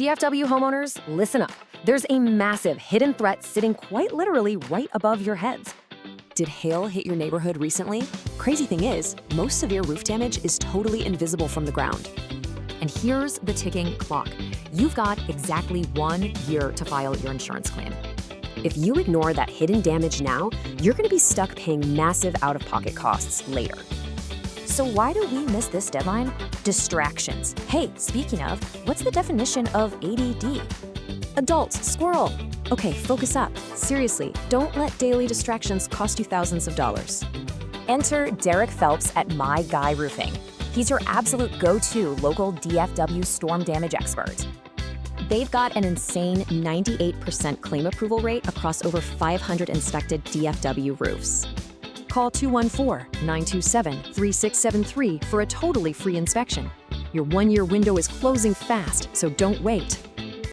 DFW homeowners, listen up. There's a massive hidden threat sitting quite literally right above your heads. Did hail hit your neighborhood recently? Crazy thing is, most severe roof damage is totally invisible from the ground. And here's the ticking clock. You've got exactly 1 year to file your insurance claim. If you ignore that hidden damage now, you're going to be stuck paying massive out-of-pocket costs later. So why do we miss this deadline? Distractions. Hey, speaking of, what's the definition of ADD? Adults, squirrel. Okay, focus up. Seriously, don't let daily distractions cost you thousands of dollars. Enter Derek Phelps at My Guy Roofing. He's your absolute go-to local DFW storm damage expert. They've got an insane 98% claim approval rate across over 500 inspected DFW roofs. Call 214-927-3673 for a totally free inspection. Your 1 year window is closing fast, so don't wait.